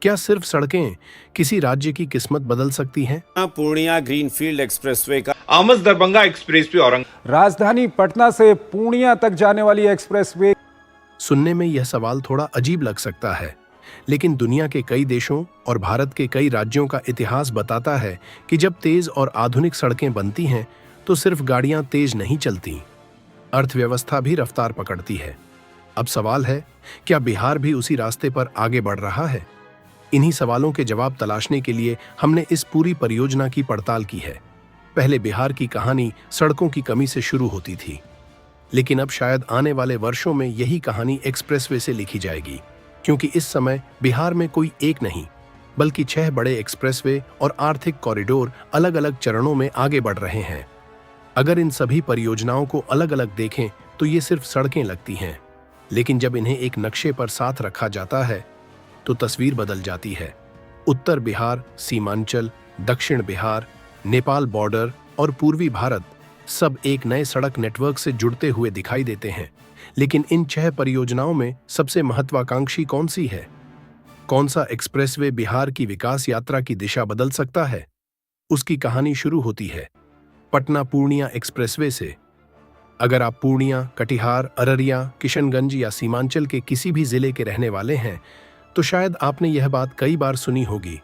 क्या सिर्फ सड़कें किसी राज्य की किस्मत बदल सकती हैं? पूर्णिया ग्रीनफील्ड एक्सप्रेसवे का आमस दरभंगा एक्सप्रेसवे औरंगाबाद राजधानी पटना से पूर्णिया तक जाने वाली एक्सप्रेसवे। सुनने में यह सवाल थोड़ा अजीब लग सकता है, लेकिन दुनिया के कई देशों और भारत के कई राज्यों का इतिहास बताता है कि जब तेज और आधुनिक सड़कें बनती हैं तो सिर्फ गाड़ियां तेज नहीं चलती, अर्थव्यवस्था भी रफ्तार पकड़ती है। अब सवाल है, क्या बिहार भी उसी रास्ते पर आगे बढ़ रहा है? इन्हीं सवालों के जवाब तलाशने के लिए हमने इस पूरी परियोजना की पड़ताल की है। पहले बिहार की कहानी सड़कों की कमी से शुरू होती थी, लेकिन अब शायद आने वाले वर्षों में यही कहानी एक्सप्रेसवे से लिखी जाएगी, क्योंकि इस समय बिहार में कोई एक नहीं बल्कि 6 बड़े एक्सप्रेसवे और आर्थिक कॉरिडोर अलग अलग चरणों में आगे बढ़ रहे हैं। अगर इन सभी परियोजनाओं को अलग अलग देखें तो ये सिर्फ सड़कें लगती हैं, लेकिन जब इन्हें एक नक्शे पर साथ रखा जाता है तो तस्वीर बदल जाती है। उत्तर बिहार, सीमांचल, दक्षिण बिहार, नेपाल बॉर्डर और पूर्वी भारत सब एक नए सड़क नेटवर्क से जुड़ते हुए दिखाई देते हैं। लेकिन इन 6 परियोजनाओं में सबसे महत्वाकांक्षी कौन सी है? कौन सा एक्सप्रेसवे बिहार की विकास यात्रा की दिशा बदल सकता है? उसकी कहानी शुरू होती है पटना पूर्णिया एक्सप्रेसवे से। अगर आप पूर्णिया, कटिहार, अररिया, किशनगंज या सीमांचल के किसी भी जिले के रहने वाले हैं तो शायद आपने यह बात कई बार सुनी होगी।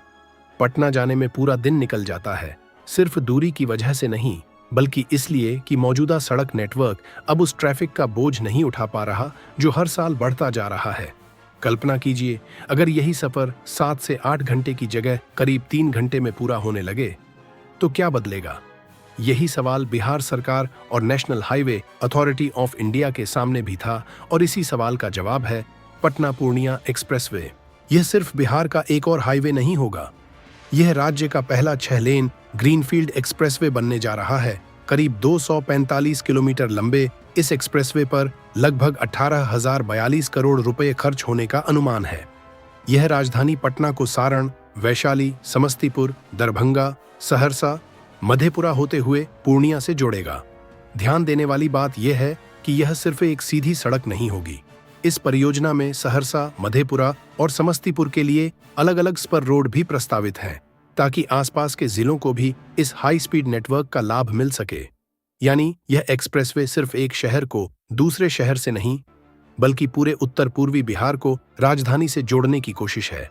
पटना जाने में पूरा दिन निकल जाता है, सिर्फ दूरी की वजह से नहीं बल्कि इसलिए कि मौजूदा सड़क नेटवर्क अब उस ट्रैफिक का बोझ नहीं उठा पा रहा जो हर साल बढ़ता जा रहा है। कल्पना कीजिए, अगर यही सफर 7 से 8 घंटे की जगह करीब 3 घंटे में पूरा होने लगे तो क्या बदलेगा? यही सवाल बिहार सरकार और national highway authority of India के सामने भी था, और इसी सवाल का जवाब है पटना पूर्णिया एक्सप्रेसवे। यह सिर्फ बिहार का एक और हाईवे नहीं होगा, यह राज्य का पहला 6 लेन ग्रीनफील्ड एक्सप्रेसवे बनने जा रहा है। करीब 245 किलोमीटर लंबे इस एक्सप्रेसवे पर लगभग 18,042 करोड़ रुपए खर्च होने का अनुमान है। यह राजधानी पटना को सारण, वैशाली, समस्तीपुर, दरभंगा, सहरसा, मधेपुरा होते हुए पूर्णिया से जोड़ेगा। ध्यान देने वाली बात यह है कि यह सिर्फ एक सीधी सड़क नहीं होगी। इस परियोजना में सहरसा, मधेपुरा और समस्तीपुर के लिए अलग अलग स्पर रोड भी प्रस्तावित हैं, ताकि आसपास के जिलों को भी इस हाई स्पीड नेटवर्क का लाभ मिल सके। यानी यह एक्सप्रेसवे सिर्फ एक शहर को दूसरे शहर से नहीं बल्कि पूरे उत्तर पूर्वी बिहार को राजधानी से जोड़ने की कोशिश है।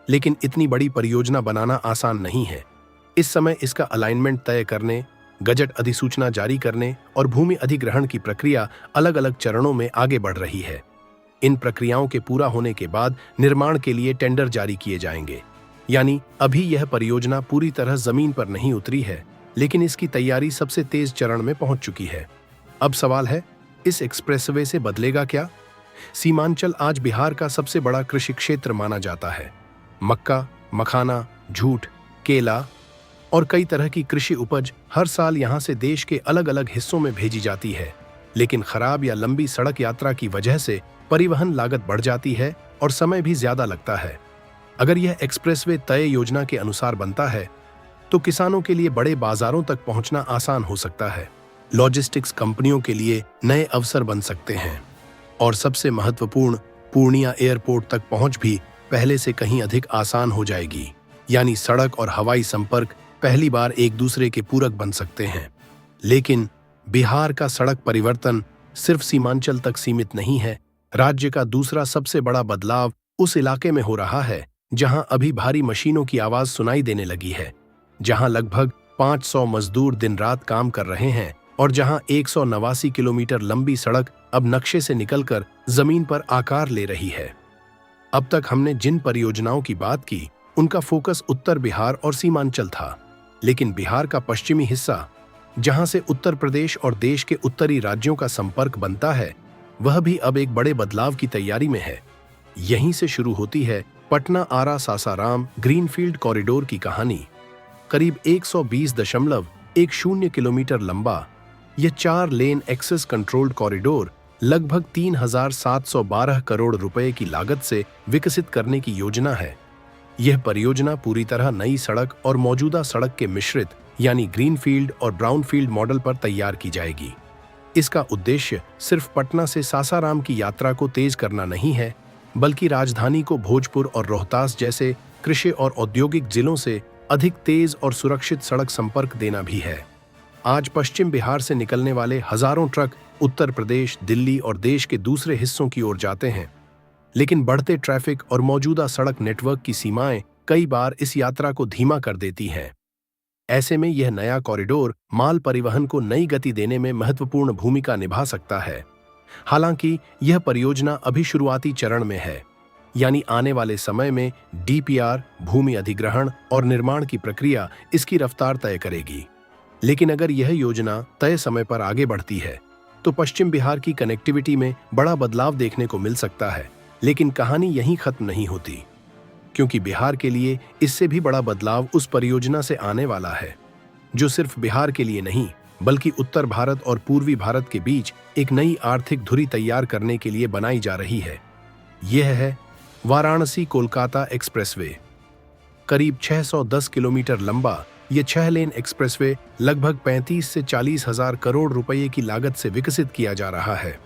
लेकिन इतनी बड़ी परियोजना बनाना आसान नहीं है। इस समय इसका अलाइनमेंट तय करने, गजट अधिसूचना जारी करने और भूमि अधिग्रहण की प्रक्रिया अलग अलग चरणों में आगे बढ़ रही है। इन प्रक्रियाओं के पूरा होने के बाद निर्माण के लिए टेंडर जारी किए जाएंगे। यानी अभी यह परियोजना पूरी तरह जमीन पर नहीं उतरी है, लेकिन इसकी तैयारी सबसे तेज चरण में पहुंच चुकी है। अब सवाल है, इस एक्सप्रेसवे से बदलेगा क्या? सीमांचल आज बिहार का सबसे बड़ा कृषि क्षेत्र माना जाता है। मक्का, मखाना, जूट, केला और कई तरह की कृषि उपज हर साल यहां से देश के अलग अलग हिस्सों में भेजी जाती है। लेकिन खराब या लंबी सड़क यात्रा की वजह से परिवहन लागत बढ़ जाती है और समय भी ज्यादा लगता है। अगर यह एक्सप्रेसवे तय योजना के अनुसार बनता है तो किसानों के लिए बड़े बाजारों तक पहुंचना आसान हो सकता है, लॉजिस्टिक्स कंपनियों के लिए नए अवसर बन सकते हैं और सबसे महत्वपूर्ण, पूर्णिया एयरपोर्ट तक पहुंच भी पहले से कहीं अधिक आसान हो जाएगी। यानी सड़क और हवाई संपर्क पहली बार एक दूसरे के पूरक बन सकते हैं। लेकिन बिहार का सड़क परिवर्तन सिर्फ सीमांचल तक सीमित नहीं है। राज्य का दूसरा सबसे बड़ा बदलाव उस इलाके में हो रहा है जहां अभी भारी मशीनों की आवाज सुनाई देने लगी है, जहां लगभग 500 मजदूर दिन रात काम कर रहे हैं और जहां 189 किलोमीटर लंबी सड़क अब नक्शे से निकलकर जमीन पर आकार ले रही है। अब तक हमने जिन परियोजनाओं की बात की उनका फोकस उत्तर बिहार और सीमांचल था, लेकिन बिहार का पश्चिमी हिस्सा, जहां से उत्तर प्रदेश और देश के उत्तरी राज्यों का संपर्क बनता है, वह भी अब एक बड़े बदलाव की तैयारी में है। यहीं से शुरू होती है पटना आरा सासाराम ग्रीनफील्ड कॉरिडोर की कहानी। करीब 120.10 किलोमीटर लंबा यह 4 लेन एक्सेस कंट्रोल्ड कॉरिडोर लगभग 3,712 करोड़ रुपए की लागत से विकसित करने की योजना है। यह परियोजना पूरी तरह नई सड़क और मौजूदा सड़क के मिश्रित यानी ग्रीनफील्ड और ब्राउनफील्ड मॉडल पर तैयार की जाएगी। इसका उद्देश्य सिर्फ पटना से सासाराम की यात्रा को तेज करना नहीं है, बल्कि राजधानी को भोजपुर और रोहतास जैसे कृषि और औद्योगिक जिलों से अधिक तेज और सुरक्षित सड़क संपर्क देना भी है। आज पश्चिम बिहार से निकलने वाले हजारों ट्रक उत्तर प्रदेश, दिल्ली और देश के दूसरे हिस्सों की ओर जाते हैं, लेकिन बढ़ते ट्रैफिक और मौजूदा सड़क नेटवर्क की सीमाएं कई बार इस यात्रा को धीमा कर देती हैं। ऐसे में यह नया कॉरिडोर माल परिवहन को नई गति देने में महत्वपूर्ण भूमिका निभा सकता है। हालांकि यह परियोजना अभी शुरुआती चरण में है, यानी आने वाले समय में डीपीआर, भूमि अधिग्रहण और निर्माण की प्रक्रिया इसकी रफ्तार तय करेगी। लेकिन अगर यह योजना तय समय पर आगे बढ़ती है तो पश्चिम बिहार की कनेक्टिविटी में बड़ा बदलाव देखने को मिल सकता है। लेकिन कहानी यहीं खत्म नहीं होती, क्योंकि बिहार के लिए इससे भी बड़ा बदलाव उस परियोजना से आने वाला है, जो सिर्फ बिहार के लिए नहीं बल्कि उत्तर भारत और पूर्वी भारत के बीच एक नई आर्थिक धुरी तैयार करने के लिए बनाई जा रही है। यह है वाराणसी कोलकाता एक्सप्रेसवे। करीब 610 किलोमीटर लंबा यह 6 लेन एक्सप्रेसवे लगभग 35 से 40 हजार करोड़ रुपए की लागत से विकसित किया जा रहा है।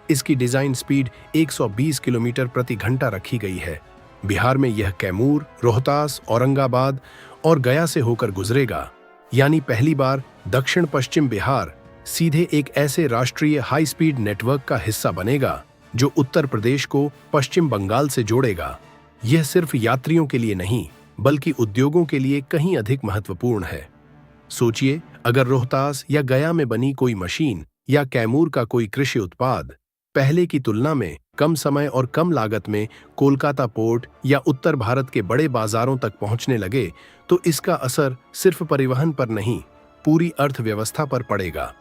इसकी डिजाइन स्पीड 120 किलोमीटर प्रति घंटा रखी गई है। बिहार में यह कैमूर, रोहतास, औरंगाबाद और गया से होकर गुजरेगा, यानी पहली बार दक्षिण पश्चिम बिहार सीधे एक ऐसे राष्ट्रीय हाई स्पीड नेटवर्क का हिस्सा बनेगा जो उत्तर प्रदेश को पश्चिम बंगाल से जोड़ेगा। यह सिर्फ यात्रियों के लिए नहीं बल्कि उद्योगों के लिए कहीं अधिक महत्वपूर्ण है। सोचिए, अगर रोहतास या गया में बनी कोई मशीन या कैमूर का कोई कृषि उत्पाद पहले की तुलना में कम समय और कम लागत में कोलकाता पोर्ट या उत्तर भारत के बड़े बाजारों तक पहुंचने लगे, तो इसका असर सिर्फ परिवहन पर नहीं, पूरी अर्थव्यवस्था पर पड़ेगा।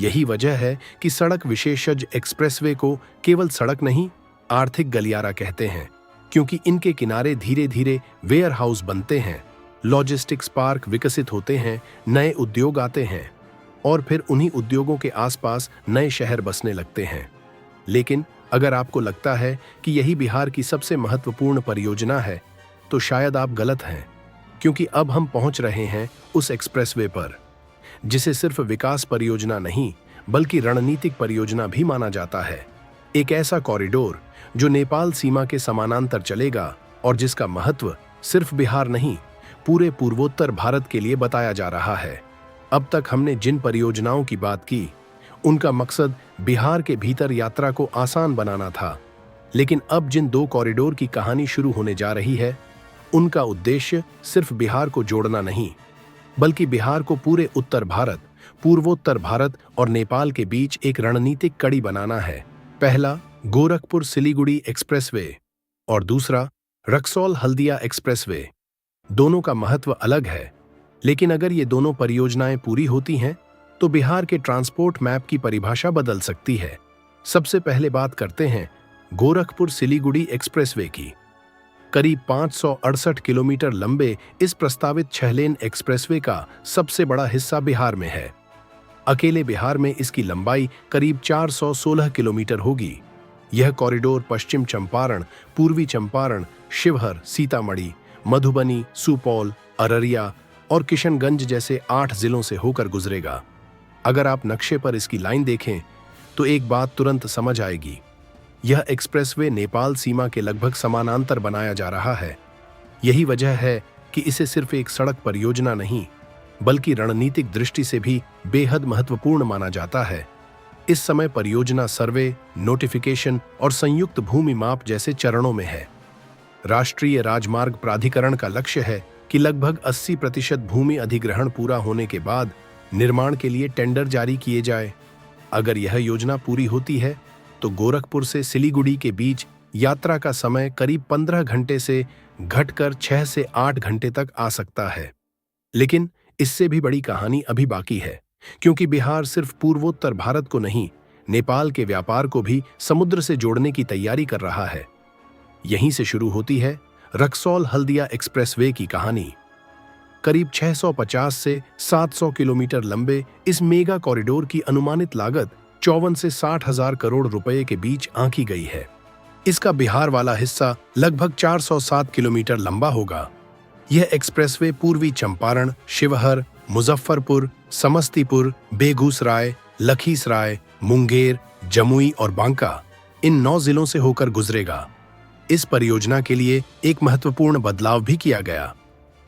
यही वजह है कि सड़क विशेषज्ञ एक्सप्रेसवे को केवल सड़क नहीं, आर्थिक गलियारा कहते हैं, क्योंकि इनके किनारे धीरे धीरे वेयर हाउस बनते हैं, लॉजिस्टिक्स पार्क विकसित होते हैं, नए उद्योग आते हैं और फिर उन्हीं उद्योगों के आसपास नए शहर बसने लगते हैं। लेकिन अगर आपको लगता है कि यही बिहार की सबसे महत्वपूर्ण परियोजना है, तो शायद आप गलत हैं, क्योंकि अब हम पहुंच रहे हैं उस एक्सप्रेसवे पर जिसे सिर्फ विकास परियोजना नहीं बल्कि रणनीतिक परियोजना भी माना जाता है। एक ऐसा कॉरिडोर जो नेपाल सीमा के समानांतर चलेगा और जिसका महत्व सिर्फ बिहार नहीं, पूरे पूर्वोत्तर भारत के लिए बताया जा रहा है। अब तक हमने जिन परियोजनाओं की बात की, उनका मकसद बिहार के भीतर यात्रा को आसान बनाना था, लेकिन अब जिन 2 कॉरिडोर की कहानी शुरू होने जा रही है, उनका उद्देश्य सिर्फ बिहार को जोड़ना नहीं बल्कि बिहार को पूरे उत्तर भारत, पूर्वोत्तर भारत और नेपाल के बीच एक रणनीतिक कड़ी बनाना है। पहला गोरखपुर सिलीगुड़ी एक्सप्रेसवे और दूसरा रक्सौल हल्दिया एक्सप्रेसवे। दोनों का महत्व अलग है, लेकिन अगर ये दोनों परियोजनाएं पूरी होती हैं तो बिहार के ट्रांसपोर्ट मैप की परिभाषा बदल सकती है। सबसे पहले बात करते हैं गोरखपुर सिलीगुड़ी एक्सप्रेसवे की। करीब 568 किलोमीटर लंबे इस प्रस्तावित 6 लेन एक्सप्रेसवे का सबसे बड़ा हिस्सा बिहार में है। अकेले बिहार में इसकी लंबाई करीब 416 किलोमीटर होगी। यह कॉरिडोर पश्चिम चंपारण, पूर्वी चंपारण, शिवहर, सीतामढ़ी, मधुबनी, सुपौल, अररिया और किशनगंज जैसे 8 जिलों से होकर गुजरेगा। अगर आप नक्शे पर इसकी लाइन देखें तो एक बात तुरंत समझ आएगी, यह एक्सप्रेसवे नेपाल सीमा के लगभग समानांतर बनाया जा रहा है। यही वजह है कि इसे सिर्फ एक सड़क परियोजना नहीं बल्कि रणनीतिक दृष्टि से भी बेहद महत्वपूर्ण माना जाता है। इस समय परियोजना सर्वे, नोटिफिकेशन और संयुक्त भूमि माप जैसे चरणों में है। राष्ट्रीय राजमार्ग प्राधिकरण का लक्ष्य है कि लगभग 80% भूमि अधिग्रहण पूरा होने के बाद निर्माण के लिए टेंडर जारी किए जाए। अगर यह योजना पूरी होती है तो गोरखपुर से सिलीगुड़ी के बीच यात्रा का समय करीब 15 घंटे से घटकर 6 से 8 घंटे तक आ सकता है। लेकिन इससे भी बड़ी कहानी अभी बाकी है, क्योंकि बिहार सिर्फ पूर्वोत्तर भारत को नहीं, नेपाल के व्यापार को भी समुद्र से जोड़ने की तैयारी कर रहा है। यहीं से शुरू होती है रक्सौल हल्दिया एक्सप्रेसवे की कहानी। करीब 650 से 700 किलोमीटर लंबे इस मेगा कॉरिडोर की अनुमानित लागत 54 से 60 हजार करोड़ रुपए के बीच आंकी गई है। इसका बिहार वाला हिस्सा लगभग 407 किलोमीटर लंबा होगा। यह एक्सप्रेसवे पूर्वी चंपारण, शिवहर, मुजफ्फरपुर, समस्तीपुर, बेगूसराय, लखीसराय, मुंगेर, जमुई और बांका इन 9 जिलों से होकर गुजरेगा। इस परियोजना के लिए एक महत्वपूर्ण बदलाव भी किया गया।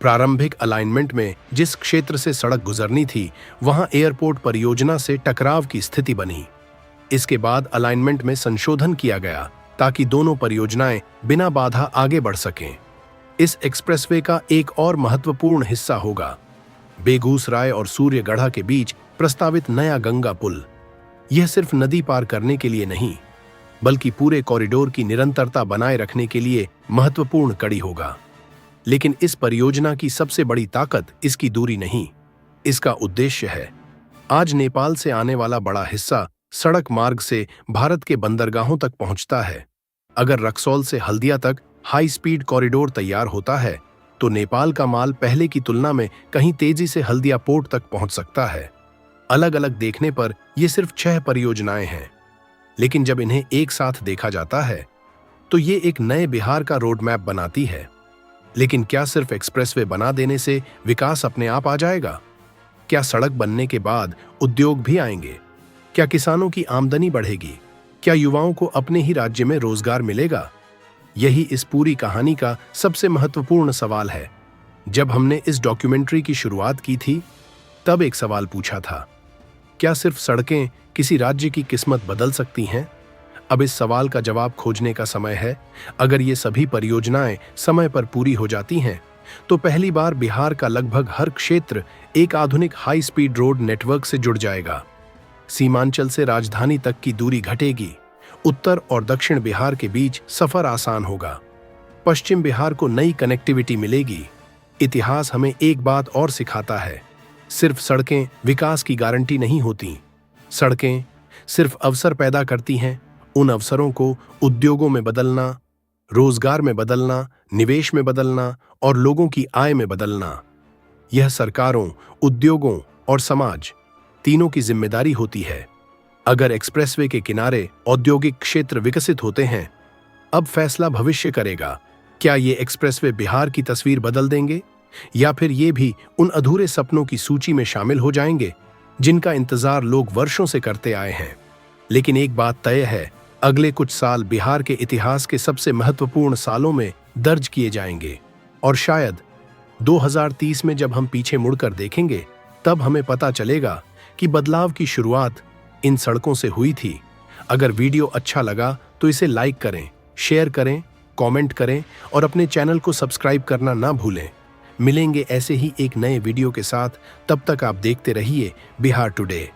प्रारंभिक अलाइनमेंट में जिस क्षेत्र से सड़क गुजरनी थी, वहां एयरपोर्ट परियोजना से टकराव की स्थिति बनी। इसके बाद अलाइनमेंट में संशोधन किया गया ताकि दोनों परियोजनाएं बिना बाधा आगे बढ़ सकें। इस एक्सप्रेसवे का एक और महत्वपूर्ण हिस्सा होगा बेगूसराय और सूर्यगढ़ा के बीच प्रस्तावित नया गंगा पुल। यह सिर्फ नदी पार करने के लिए नहीं, बल्कि पूरे कॉरिडोर की निरंतरता बनाए रखने के लिए महत्वपूर्ण कड़ी होगा। लेकिन इस परियोजना की सबसे बड़ी ताकत इसकी दूरी नहीं, इसका उद्देश्य है। आज नेपाल से आने वाला बड़ा हिस्सा सड़क मार्ग से भारत के बंदरगाहों तक पहुंचता है। अगर रक्सौल से हल्दिया तक हाई स्पीड कॉरिडोर तैयार होता है, तो नेपाल का माल पहले की तुलना में कहीं तेजी से हल्दिया पोर्ट तक पहुंच सकता है। अलग अलग देखने पर ये सिर्फ 6 परियोजनाएं हैं, लेकिन जब इन्हें एक साथ देखा जाता है तो ये एक नए बिहार का रोड मैप बनाती है। लेकिन क्या सिर्फ एक्सप्रेसवे बना देने से विकास अपने आप आ जाएगा? क्या सड़क बनने के बाद उद्योग भी आएंगे? क्या किसानों की आमदनी बढ़ेगी? क्या युवाओं को अपने ही राज्य में रोजगार मिलेगा? यही इस पूरी कहानी का सबसे महत्वपूर्ण सवाल है। जब हमने इस डॉक्यूमेंट्री की शुरुआत की थी, तब एक सवाल पूछा था, क्या सिर्फ सड़कें किसी राज्य की किस्मत बदल सकती हैं? अब इस सवाल का जवाब खोजने का समय है। अगर ये सभी परियोजनाएं समय पर पूरी हो जाती हैं, तो पहली बार बिहार का लगभग हर क्षेत्र एक आधुनिक हाई स्पीड रोड नेटवर्क से जुड़ जाएगा। सीमांचल से राजधानी तक की दूरी घटेगी। उत्तर और दक्षिण बिहार के बीच सफर आसान होगा। पश्चिम बिहार को नई कनेक्टिविटी मिलेगी। इतिहास हमें एक बात और सिखाता है, सिर्फ सड़कें विकास की गारंटी नहीं होती। सड़कें सिर्फ अवसर पैदा करती हैं। उन अवसरों को उद्योगों में बदलना, रोजगार में बदलना, निवेश में बदलना और लोगों की आय में बदलना, यह सरकारों, उद्योगों और समाज तीनों की जिम्मेदारी होती है। अगर एक्सप्रेसवे के किनारे औद्योगिक क्षेत्र विकसित होते हैं, अब फैसला भविष्य करेगा। क्या ये एक्सप्रेसवे बिहार की तस्वीर बदल देंगे, या फिर ये भी उन अधूरे सपनों की सूची में शामिल हो जाएंगे जिनका इंतजार लोग वर्षों से करते आए हैं? लेकिन एक बात तय है, अगले कुछ साल बिहार के इतिहास के सबसे महत्वपूर्ण सालों में दर्ज किए जाएंगे। और शायद 2030 में जब हम पीछे मुड़कर देखेंगे, तब हमें पता चलेगा कि बदलाव की शुरुआत इन सड़कों से हुई थी। अगर वीडियो अच्छा लगा तो इसे लाइक करें, शेयर करें, कमेंट करें और अपने चैनल को सब्सक्राइब करना ना भूलें। मिलेंगे ऐसे ही एक नए वीडियो के साथ। तब तक आप देखते रहिए बिहार टुडे।